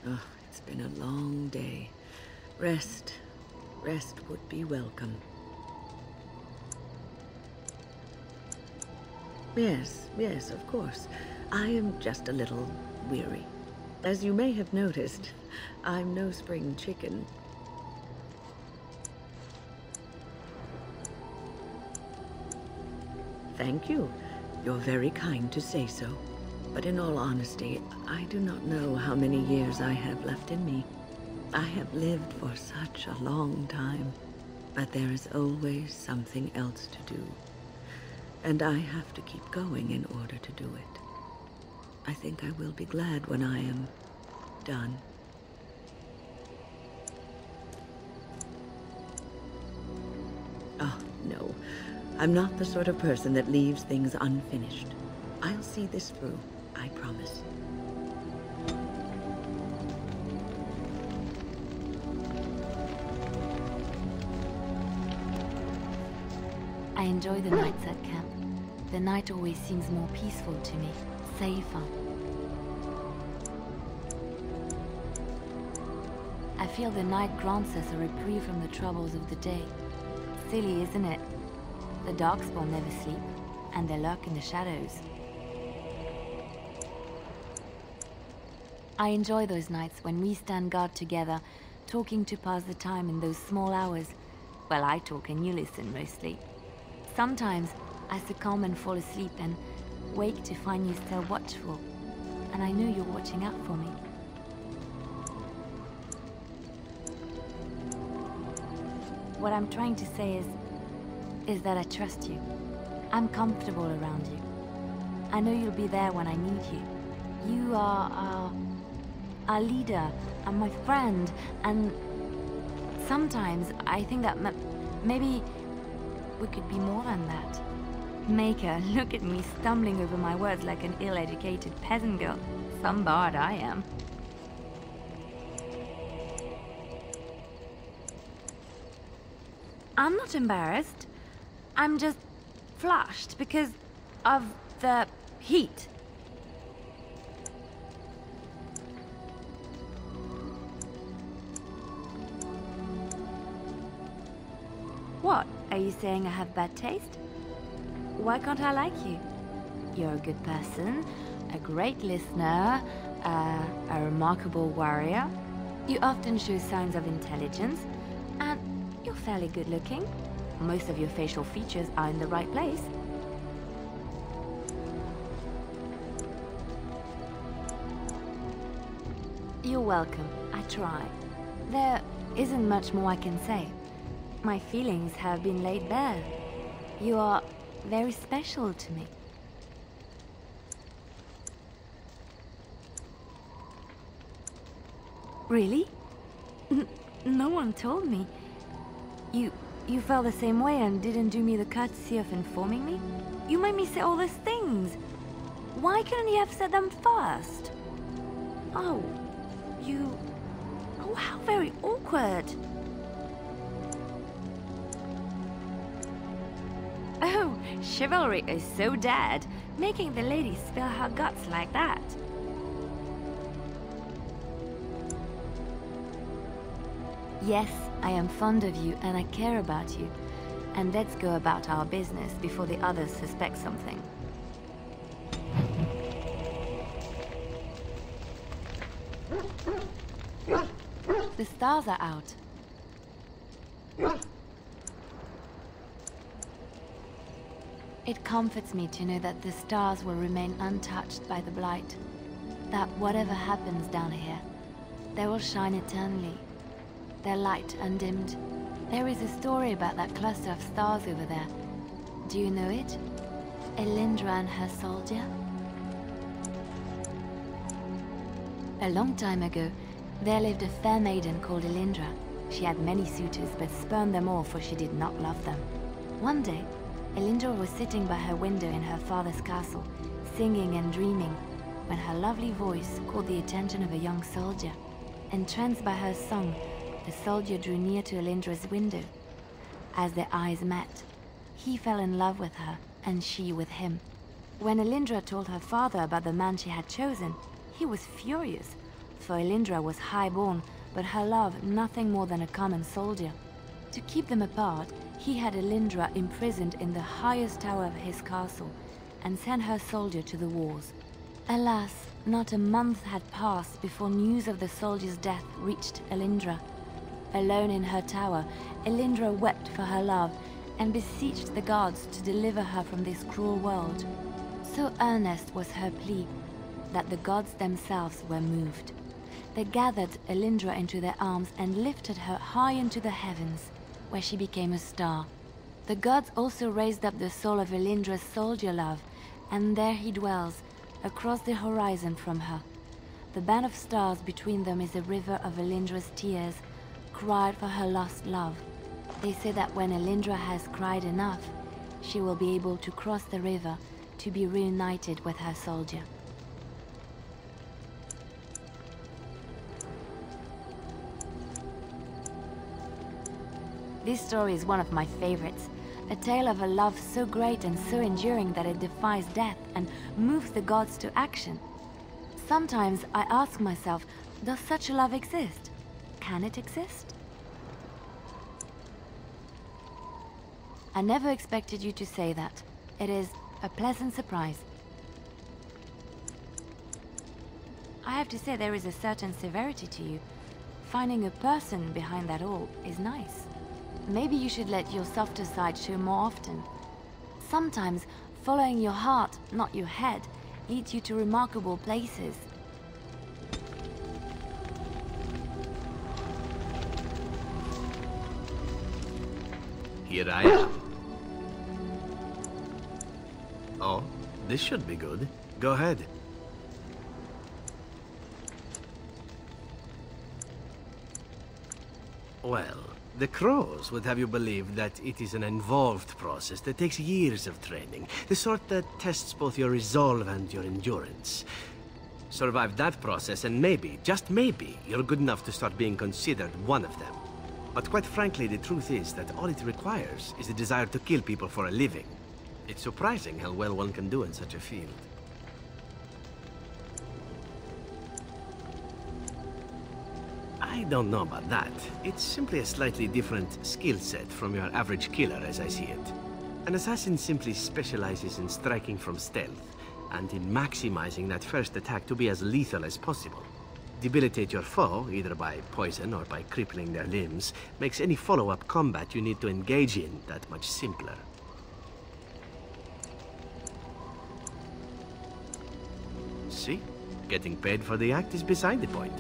Oh, it's been a long day. Rest. Rest would be welcome. Yes, of course. I am just a little weary. As you may have noticed, I'm no spring chicken. Thank you. You're very kind to say so. But in all honesty, I do not know how many years I have left in me. I have lived for such a long time, but there is always something else to do. And I have to keep going in order to do it. I think I will be glad when I am done. Oh, no. I'm not the sort of person that leaves things unfinished. I'll see this through, I promise. I enjoy the nights at camp. The night always seems more peaceful to me, safer. I feel the night grants us a reprieve from the troubles of the day. Silly, isn't it? The darkspawn never sleep, and they lurk in the shadows. I enjoy those nights when we stand guard together, talking to pass the time in those small hours. Well, I talk and you listen mostly. Sometimes I succumb and fall asleep and wake to find you still watchful, and I know you're watching out for me. What I'm trying to say is that I trust you. I'm comfortable around you. I know you'll be there when I need you. You are our leader and my friend, and sometimes I think that maybe we could be more than that. Maker, look at me stumbling over my words like an ill-educated peasant girl. Some bard I am. I'm not embarrassed. I'm just flushed because of the heat. What? Are you saying I have bad taste? Why can't I like you? You're a good person, a great listener, a remarkable warrior. You often show signs of intelligence, and you're fairly good looking. Most of your facial features are in the right place. You're welcome. I try. There isn't much more I can say. My feelings have been laid bare. You are very special to me. Really? No one told me. You felt the same way and didn't do me the courtesy of informing me? You made me say all those things. Why couldn't you have said them first? Oh, you... Oh, how very awkward. Oh, chivalry is so dead, making the lady spill her guts like that. Yes, I am fond of you and I care about you. And let's go about our business before the others suspect something. The stars are out. It comforts me to know that the stars will remain untouched by the blight. That whatever happens down here, they will shine eternally. Their light undimmed. There is a story about that cluster of stars over there. Do you know it? Elindra and her soldier? A long time ago, there lived a fair maiden called Elindra. She had many suitors, but spurned them all, for she did not love them. One day, Elindra was sitting by her window in her father's castle, singing and dreaming, when her lovely voice caught the attention of a young soldier. Entranced by her song, the soldier drew near to Elindra's window. As their eyes met, he fell in love with her, and she with him. When Elindra told her father about the man she had chosen, he was furious, for Elindra was high-born, but her love nothing more than a common soldier. To keep them apart, he had Elindra imprisoned in the highest tower of his castle and sent her soldier to the wars. Alas, not a month had passed before news of the soldier's death reached Elindra. Alone in her tower, Elindra wept for her love and beseeched the gods to deliver her from this cruel world. So earnest was her plea that the gods themselves were moved. They gathered Elindra into their arms and lifted her high into the heavens, where she became a star. The gods also raised up the soul of Elindra's soldier love, and there he dwells, across the horizon from her. The band of stars between them is a river of Elindra's tears, cried for her lost love. They say that when Elindra has cried enough, she will be able to cross the river to be reunited with her soldier. This story is one of my favorites. A tale of a love so great and so enduring that it defies death and moves the gods to action. Sometimes I ask myself, does such a love exist? Can it exist? I never expected you to say that. It is a pleasant surprise. I have to say there is a certain severity to you. Finding a person behind that all is nice. Maybe you should let your softer side show more often. Sometimes, following your heart, not your head, leads you to remarkable places. Here I am. Oh, this should be good. Go ahead. Well, the crows would have you believe that it is an involved process that takes years of training. The sort that tests both your resolve and your endurance. Survive that process and maybe, just maybe, you're good enough to start being considered one of them. But quite frankly, the truth is that all it requires is the desire to kill people for a living. It's surprising how well one can do in such a field. I don't know about that. It's simply a slightly different skill set from your average killer as I see it. An assassin simply specializes in striking from stealth, and in maximizing that first attack to be as lethal as possible. Debilitate your foe, either by poison or by crippling their limbs, makes any follow-up combat you need to engage in that much simpler. See? Getting paid for the act is beside the point.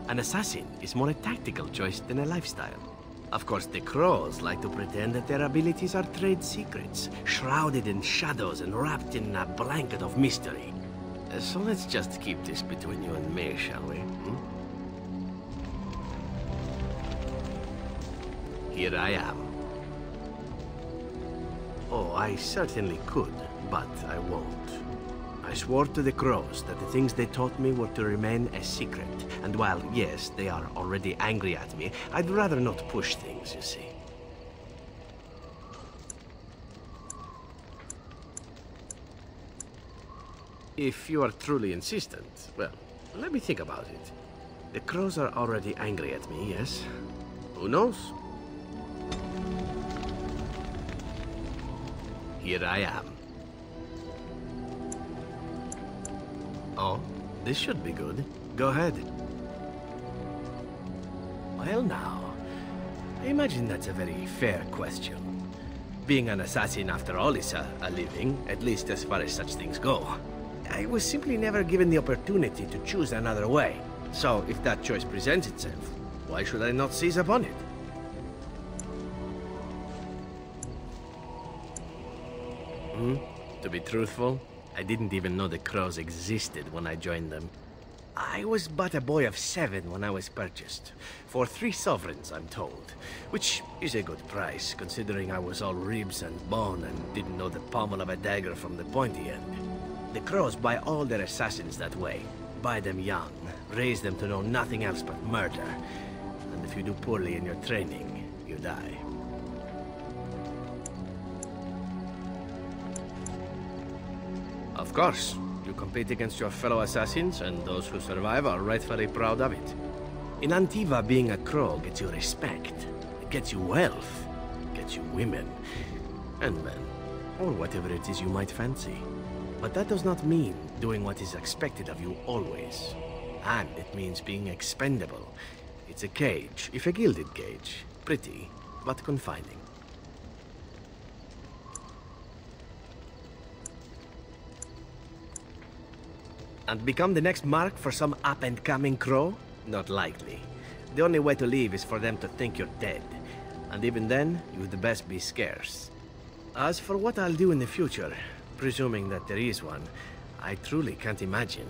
An assassin is more a tactical choice than a lifestyle. Of course, the crows like to pretend that their abilities are trade secrets, shrouded in shadows and wrapped in a blanket of mystery. So let's just keep this between you and me, shall we? Here I am. Oh, I certainly could, but I won't. I swore to the crows that the things they taught me were to remain a secret. And while, yes, they are already angry at me, I'd rather not push things, you see. If you are truly insistent, well, let me think about it. The crows are already angry at me, yes? Who knows? Here I am. Oh, this should be good. Go ahead. Well now, I imagine that's a very fair question. Being an assassin, after all, is a living, at least as far as such things go. I was simply never given the opportunity to choose another way. So, if that choice presents itself, why should I not seize upon it? To be truthful, I didn't even know the crows existed when I joined them. I was but a boy of 7 when I was purchased. For 3 sovereigns, I'm told. Which is a good price, considering I was all ribs and bone and didn't know the pommel of a dagger from the pointy end. The crows buy all their assassins that way. Buy them young, raise them to know nothing else but murder. And if you do poorly in your training, you die. Of course, you compete against your fellow assassins, and those who survive are rightfully proud of it. In Antiva, being a crow gets you respect. It gets you wealth. Gets you women. And men. Or whatever it is you might fancy. But that does not mean doing what is expected of you always. And it means being expendable. It's a cage, if a gilded cage. Pretty, but confining. And become the next mark for some up-and-coming crow? Not likely. The only way to leave is for them to think you're dead. And even then, you'd best be scarce. As for what I'll do in the future, presuming that there is one, I truly can't imagine.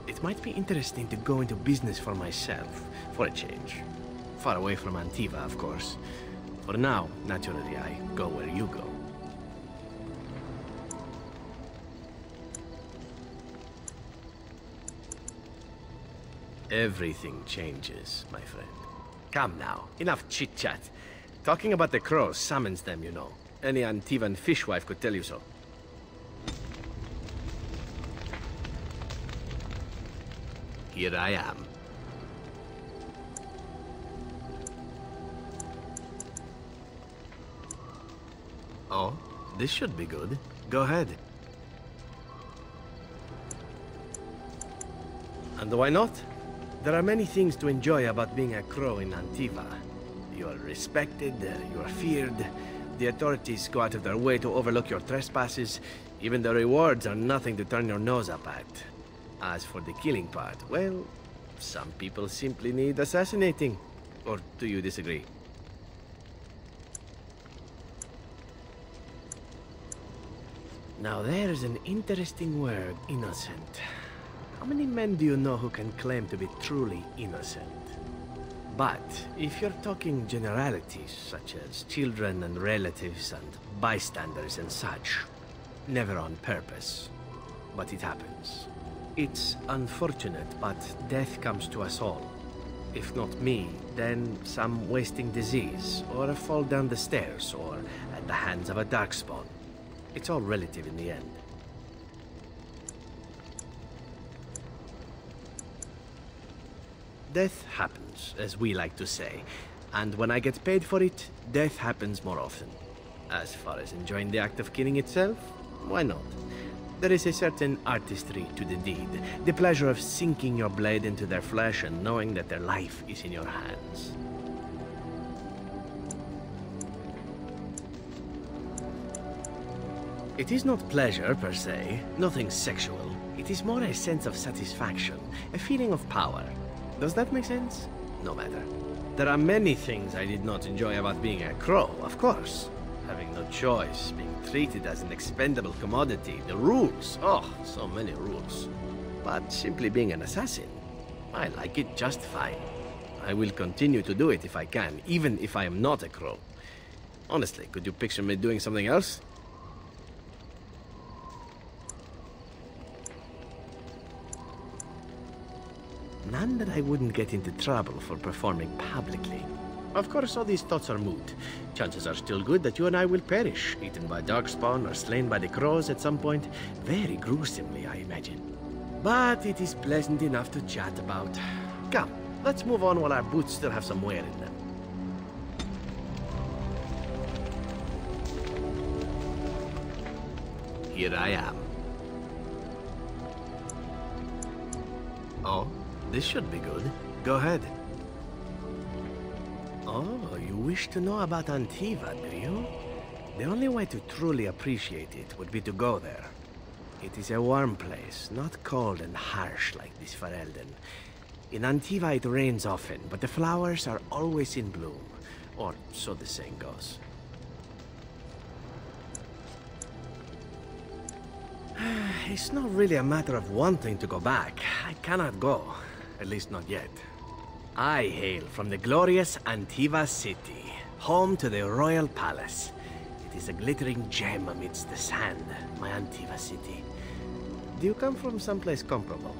It might be interesting to go into business for myself, for a change. Far away from Antiva, of course. For now, naturally, I go where you go. Everything changes, my friend. Come now, enough chit-chat. Talking about the crows summons them, you know. Any Antivan fishwife could tell you so. Here I am. Oh, this should be good. Go ahead. And why not? There are many things to enjoy about being a crow in Antiva. You are respected, you are feared. The authorities go out of their way to overlook your trespasses. Even the rewards are nothing to turn your nose up at. As for the killing part, well, some people simply need assassinating. Or do you disagree? Now there's an interesting word, innocent. How many men do you know who can claim to be truly innocent? But if you're talking generalities, such as children and relatives and bystanders and such, never on purpose. But it happens. It's unfortunate, but death comes to us all. If not me, then some wasting disease, or a fall down the stairs, or at the hands of a darkspawn. It's all relative in the end. Death happens, as we like to say, and when I get paid for it, death happens more often. As far as enjoying the act of killing itself, why not? There is a certain artistry to the deed, the pleasure of sinking your blade into their flesh and knowing that their life is in your hands. It is not pleasure, per se, nothing sexual. It is more a sense of satisfaction, a feeling of power. Does that make sense? No matter. There are many things I did not enjoy about being a crow, of course. Having no choice, being treated as an expendable commodity, the rules. Oh, so many rules. But simply being an assassin, I like it just fine. I will continue to do it if I can, even if I am not a crow. Honestly, could you picture me doing something else? None that I wouldn't get into trouble for performing publicly. Of course, all these thoughts are moot. Chances are still good that you and I will perish, eaten by darkspawn or slain by the crows at some point. Very gruesomely, I imagine. But it is pleasant enough to chat about. Come, let's move on while our boots still have some wear in them. Here I am. Oh? This should be good. Go ahead. Oh, you wish to know about Antiva, do you? The only way to truly appreciate it would be to go there. It is a warm place, not cold and harsh like this Ferelden. In Antiva it rains often, but the flowers are always in bloom. Or so the saying goes. It's not really a matter of wanting to go back. I cannot go. At least not yet. I hail from the glorious Antiva city, home to the royal palace. It is a glittering gem amidst the sand, my Antiva city. Do you come from someplace comparable?